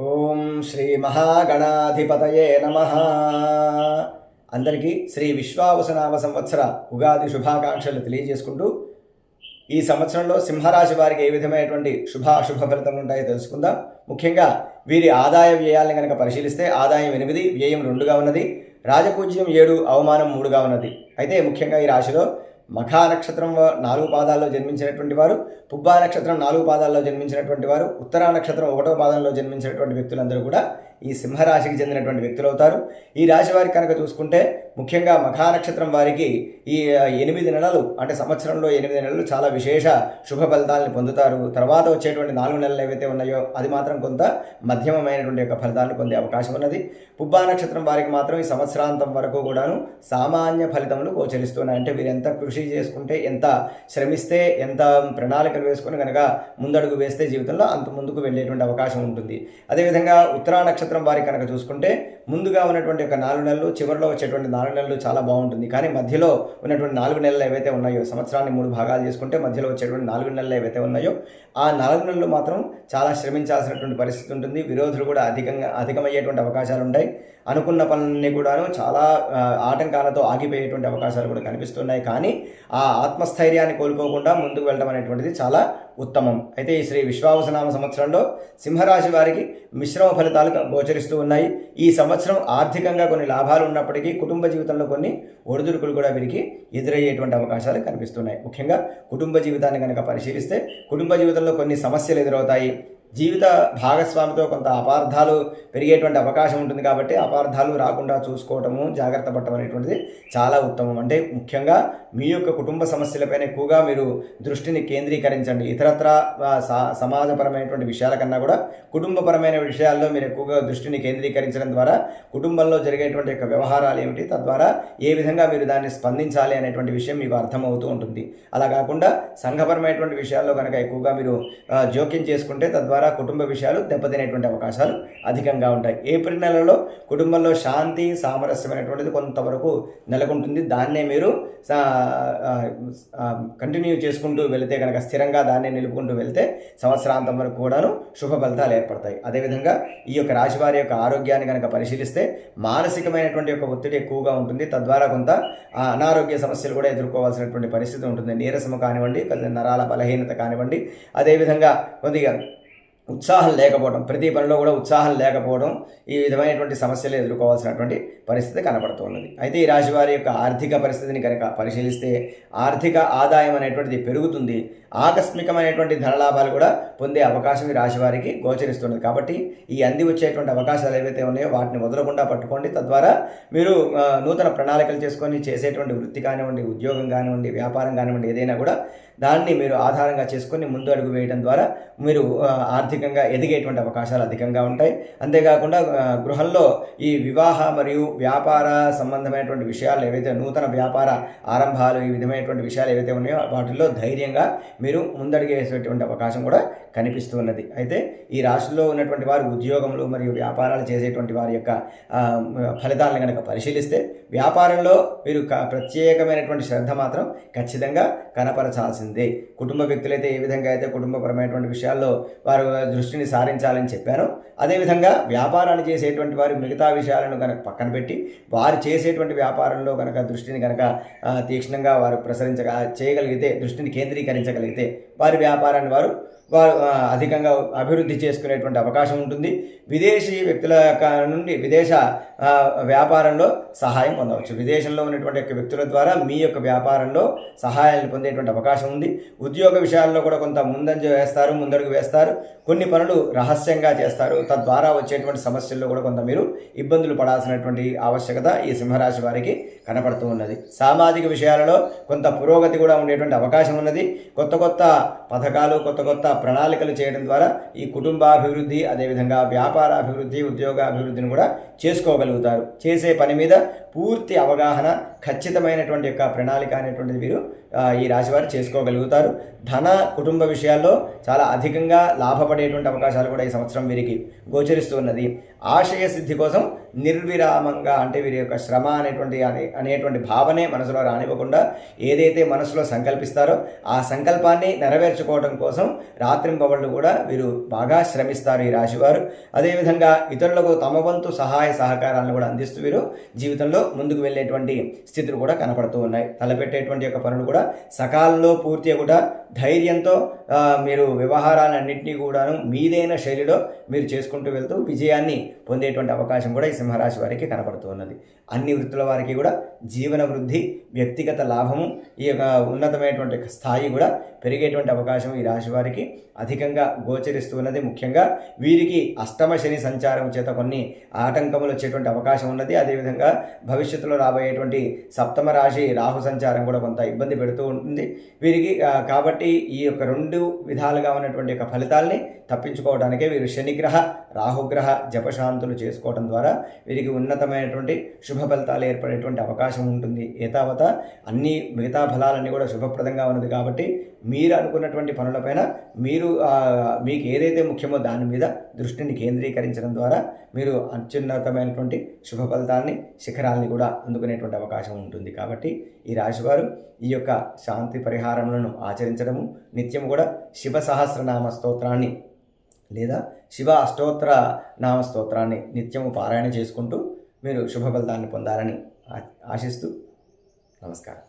ఓం శ్రీ మహాగణాధిపతయే నమః. అందరికీ శ్రీ విశ్వావసునామ సంవత్సర ఉగాది శుభాకాంక్షలు తెలియజేసుకుంటూ ఈ సంవత్సరంలో సింహరాశి వారికి ఏ విధమైనటువంటి శుభాశుభ ఫలితాలు ఉంటాయో తెలుసుకుందాం. ముఖ్యంగా వీరి ఆదాయ వ్యయాలను కనుక పరిశీలిస్తే ఆదాయం 8, వ్యయం 2గా ఉన్నది. రాజపూజ్యం 7, అవమానం 3గా ఉన్నది. అయితే ముఖ్యంగా ఈ రాశిలో మఖా నక్షత్రం 4 పాదాల్లో జన్మించినటువంటి వారు, పుబ్బా నక్షత్రం 4 పాదాల్లో జన్మించినటువంటి వారు, ఉత్తరా నక్షత్రం 1వ పాదంలో జన్మించినటువంటి వ్యక్తులందరూ కూడా ఈ సింహరాశికి చెందినటువంటి వ్యక్తులు అవుతారు. ఈ రాశి వారికి కనుక చూసుకుంటే ముఖ్యంగా మఖా నక్షత్రం వారికి ఈ 8 నెలలు అంటే సంవత్సరంలో 8 నెలలు చాలా విశేష శుభ ఫలితాలను పొందుతారు. తర్వాత వచ్చేటువంటి 4 నెలలు ఏవైతే ఉన్నాయో అది మాత్రం కొంత మధ్యమమైనటువంటి యొక్క ఫలితాలను పొందే అవకాశం ఉన్నది. పుబ్బా నక్షత్రం వారికి మాత్రం ఈ సంవత్సరాంతం వరకు కూడాను సామాన్య ఫలితములు గోచరిస్తున్నాయి. అంటే వీరు ఎంత కృషి చేసుకుంటే, ఎంత శ్రమిస్తే, ఎంత ప్రణాళికలు వేసుకుని కనుక ముందడుగు వేస్తే జీవితంలో అంత ముందుకు వెళ్ళేటువంటి అవకాశం ఉంటుంది. అదేవిధంగా ఉత్తరా నక్షత్రం వారికి కనుక చూసుకుంటే ముందుగా ఉన్నటువంటి ఒక 4 నెలలు, చివరిలో వచ్చేటువంటి 4 నెలలు చాలా బాగుంటుంది. కానీ మధ్యలో ఉన్నటువంటి 4 నెలలు ఏవైతే ఉన్నాయో, సంవత్సరాన్ని 3 భాగాలు చేసుకుంటే మధ్యలో వచ్చేటువంటి 4 నెలలు ఏవైతే ఉన్నాయో ఆ 4 నెలలు మాత్రం చాలా శ్రమించాల్సినటువంటి పరిస్థితి ఉంటుంది. విరోధులు కూడా అధికమయ్యేటువంటి అవకాశాలు ఉంటాయి. అనుకున్న పనులన్నీ కూడాను చాలా ఆటంకాలతో ఆగిపోయేటువంటి అవకాశాలు కూడా కనిపిస్తున్నాయి. కానీ ఆ ఆత్మస్థైర్యాన్ని కోల్పోకుండా ముందుకు వెళ్ళడం అనేటువంటిది చాలా ఉత్తమం. అయితే ఈ శ్రీ విశ్వావసునామ సంవత్సరంలో సింహరాశి వారికి మిశ్రమ ఫలితాలు గోచరిస్తూ ఉన్నాయి. ఈ సంవత్సరం ఆర్థికంగా కొన్ని లాభాలు ఉన్నప్పటికీ కుటుంబ జీవితంలో కొన్ని ఒడిదుడుకులు కూడా వీరికి ఎదురయ్యేటువంటి అవకాశాలు కనిపిస్తున్నాయి. ముఖ్యంగా కుటుంబ జీవితాన్ని కనుక పరిశీలిస్తే కుటుంబ జీవితంలో కొన్ని సమస్యలు ఎదురవుతాయి. జీవిత భాగస్వామితో కొంత అపార్థాలు పెరిగేటువంటి అవకాశం ఉంటుంది. కాబట్టి అపార్థాలు రాకుండా చూసుకోవటము, జాగ్రత్త పడటం అనేటువంటిది చాలా ఉత్తమం. అంటే ముఖ్యంగా మీ యొక్క కుటుంబ సమస్యలపైన ఎక్కువగా మీరు దృష్టిని కేంద్రీకరించండి. ఇతరత్ర సమాజపరమైనటువంటి విషయాల కన్నా కూడా కుటుంబపరమైన విషయాల్లో మీరు ఎక్కువగా దృష్టిని కేంద్రీకరించడం ద్వారా కుటుంబంలో జరిగేటువంటి యొక్క వ్యవహారాలు ఏమిటి, తద్వారా ఏ విధంగా మీరు దాన్ని స్పందించాలి అనేటువంటి విషయం మీకు అర్థమవుతూ ఉంటుంది. అలా కాకుండా సంఘపరమైనటువంటి విషయాల్లో కనుక ఎక్కువగా మీరు జోక్యం చేసుకుంటే తద్వారా కుటుంబ విషయాలు దెబ్బతినేటువంటి అవకాశాలు అధికంగా ఉంటాయి. ఏప్రిల్ నెలలో కుటుంబంలో శాంతి, సామరస్యమైనటువంటిది కొంతవరకు నెలకొంటుంది. దాన్నే మీరు కంటిన్యూ చేసుకుంటూ వెళితే కనుక, స్థిరంగా దాన్ని నిలుపుకుంటూ వెళ్తే సంవత్సరాంతం వరకు కూడాను శుభ ఫలితాలు ఏర్పడతాయి. అదేవిధంగా ఈ యొక్క రాశి వారి యొక్క ఆరోగ్యాన్ని కనుక పరిశీలిస్తే మానసికమైనటువంటి యొక్క ఒత్తిడి ఎక్కువగా ఉంటుంది. తద్వారా కొంత అనారోగ్య సమస్యలు కూడా ఎదుర్కోవాల్సినటువంటి పరిస్థితి ఉంటుంది. నీరసము కానివ్వండి, నరాల బలహీనత కానివ్వండి, అదేవిధంగా కొద్దిగా ఉత్సాహం లేకపోవడం, ప్రతి పనిలో కూడా ఉత్సాహం లేకపోవడం, ఈ విధమైనటువంటి సమస్యలు ఎదుర్కోవాల్సినటువంటి పరిస్థితి కనబడుతున్నది. అయితే ఈ రాశి వారి యొక్క ఆర్థిక పరిస్థితిని కనుక పరిశీలిస్తే ఆర్థిక ఆదాయం అనేటువంటిది పెరుగుతుంది. ఆకస్మికమైనటువంటి ధనలాభాలు కూడా పొందే అవకాశం ఈ రాశి వారికి గోచరిస్తున్నది. కాబట్టి ఈ అంది వచ్చేటువంటి అవకాశాలు ఏవైతే ఉన్నాయో వాటిని వదలకుండా పట్టుకోండి. తద్వారా మీరు నూతన ప్రణాళికలు చేసుకొని చేసేటువంటి వృత్తి కానివ్వండి, ఉద్యోగం కానివ్వండి, వ్యాపారం కానివ్వండి, ఏదైనా కూడా దాన్ని మీరు ఆధారంగా చేసుకొని ముందు అడుగు వేయడం ద్వారా మీరు ఆర్థికంగా ఎదిగేటువంటి అవకాశాలు అధికంగా ఉంటాయి. అంతేకాకుండా గృహంలో ఈ వివాహ మరియు వ్యాపార సంబంధమైనటువంటి విషయాలు ఏవైతే, నూతన వ్యాపార ఆరంభాలు, ఈ విధమైనటువంటి విషయాలు ఏవైతే ఉన్నాయో వాటిల్లో ధైర్యంగా మీరు ముందడుగు వేసేటువంటి అవకాశం కూడా కనిపిస్తూ ఉన్నది. అయితే ఈ రాశిలో ఉన్నటువంటి వారు ఉద్యోగములు మరియు వ్యాపారాలు చేసేటువంటి వారి యొక్క ఫలితాలను కనుక పరిశీలిస్తే వ్యాపారంలో మీరు ప్రత్యేకమైనటువంటి శ్రద్ధ మాత్రం ఖచ్చితంగా కనపరచాల్సిందే. కుటుంబ వ్యక్తులైతే ఏ విధంగా అయితే కుటుంబపరమైనటువంటి విషయాల్లో వారు దృష్టిని సారించాలని చెప్పారో, అదేవిధంగా వ్యాపారాన్ని చేసేటువంటి వారు మిగతా విషయాలను కనుక పక్కన పెట్టి వారు చేసేటువంటి వ్యాపారంలో కనుక దృష్టిని కనుక తీక్షణంగా వారు చేయగలిగితే, దృష్టిని కేంద్రీకరించగలిగితే వారి వ్యాపారాన్ని వారు అధికంగా అభివృద్ధి చేసుకునేటువంటి అవకాశం ఉంటుంది. విదేశీ వ్యక్తుల నుండి విదేశ వ్యాపారంలో సహాయం పొందవచ్చు. విదేశంలో ఉన్నటువంటి యొక్క వ్యక్తుల ద్వారా మీ యొక్క వ్యాపారంలో సహాయాన్ని పొందేటువంటి అవకాశం ఉంది. ఉద్యోగ విషయాల్లో కూడా కొంత ముందడుగు వేస్తారు. కొన్ని పనులు రహస్యంగా చేస్తారు. తద్వారా వచ్చేటువంటి సమస్యల్లో కూడా కొంత మీరు ఇబ్బందులు పడాల్సినటువంటి ఆవశ్యకత ఈ సింహరాశి వారికి కనపడుతూ ఉన్నది. సామాజిక విషయాలలో కొంత పురోగతి కూడా ఉండేటువంటి అవకాశం ఉన్నది. కొత్త పథకాలు, కొత్త ప్రణాళికలు చేయడం ద్వారా ఈ కుటుంబాభివృద్ధి, అదేవిధంగా వ్యాపారాభివృద్ధి, ఉద్యోగాభివృద్ధిని కూడా చేసుకోగలుగుతారు. చేసే పని మీద పూర్తి అవగాహన, ఖచ్చితమైనటువంటి యొక్క ప్రణాళిక అనేటువంటిది వీరు ఈ రాశివారు చేసుకోగలుగుతారు. ధన, కుటుంబ విషయాల్లో చాలా అధికంగా లాభపడేటువంటి అవకాశాలు కూడా ఈ సంవత్సరం వీరికి గోచరిస్తూ ఉన్నది. ఆశయ సిద్ధి కోసం నిర్విరామంగా, అంటే వీరి యొక్క శ్రమ అనేటువంటి భావనే మనసులో రానివ్వకుండా ఏదైతే మనసులో సంకల్పిస్తారో ఆ సంకల్పాన్ని నెరవేర్చుకోవడం కోసం రాత్రింబవళ్ళు కూడా వీరు బాగా శ్రమిస్తారు ఈ రాశివారు. అదేవిధంగా ఇతరులకు తమ వంతు సహాయ సహకారాలను కూడా అందిస్తూ వీరు జీవితంలో ముందుకు వెళ్ళేటువంటి స్థితులు కూడా కనపడుతూ ఉన్నాయి. తలపెట్టేటువంటి యొక్క పనులు కూడా సకాలంలో పూర్తి కూడా ధైర్యంతో మీరు వ్యవహారాలన్నింటినీ కూడాను మీదైన శైలిలో మీరు చేసుకుంటూ వెళ్తూ విజయాన్ని పొందేటువంటి అవకాశం కూడా ఈ సింహరాశి వారికి కనపడుతూ ఉన్నది. అన్ని వృత్తుల వారికి కూడా జీవన వృద్ధి, వ్యక్తిగత లాభము, ఈ యొక్క ఉన్నతమైనటువంటి స్థాయి కూడా పెరిగేటువంటి అవకాశం ఈ రాశి వారికి అధికంగా గోచరిస్తూ ఉన్నది. ముఖ్యంగా వీరికి అష్టమ శని సంచారం చేత కొన్ని ఆటంకములు వచ్చేటువంటి అవకాశం ఉన్నది. అదేవిధంగా భవిష్యత్తులో రాబోయేటువంటి సప్తమ రాశి రాహు సంచారం కూడా కొంత ఇబ్బంది పెడుతూ ఉంటుంది వీరికి. కాబట్టి ఈ యొక్క రెండు విధాలుగా ఉన్నటువంటి యొక్క ఫలితాల్ని తప్పించుకోవడానికే వీరు శనిగ్రహ రాహుగ్రహ జపశాంతులు చేసుకోవడం ద్వారా వీరికి ఉన్నతమైనటువంటి శుభ ఫలితాలు ఏర్పడేటువంటి అవకాశం ఉంటుంది. ఏతావత అన్ని మిగతా ఫలాలన్నీ కూడా శుభప్రదంగా ఉన్నది. కాబట్టి మీరు అనుకున్నటువంటి పనులపైన మీకు ఏదైతే ముఖ్యమో దాని మీద దృష్టిని కేంద్రీకరించడం ద్వారా మీరు అత్యున్నతమైనటువంటి శుభ ఫలితాలని శిఖరాలని కూడా అందుకునేటువంటి అవకాశం ఉంటుంది. కాబట్టి ఈ రాశివారు ఈ యొక్క శాంతి పరిహారములను ఆచరించడము, నిత్యము కూడా శివ సహస్రనామ స్తోత్రాన్ని లేదా శివ అష్టోత్తర నామ స్తోత్రాన్ని నిత్యము పారాయణ చేసుకుంటూ మీరు శుభ ఫలితాన్ని పొందాలని ఆశిస్తూ నమస్కారం.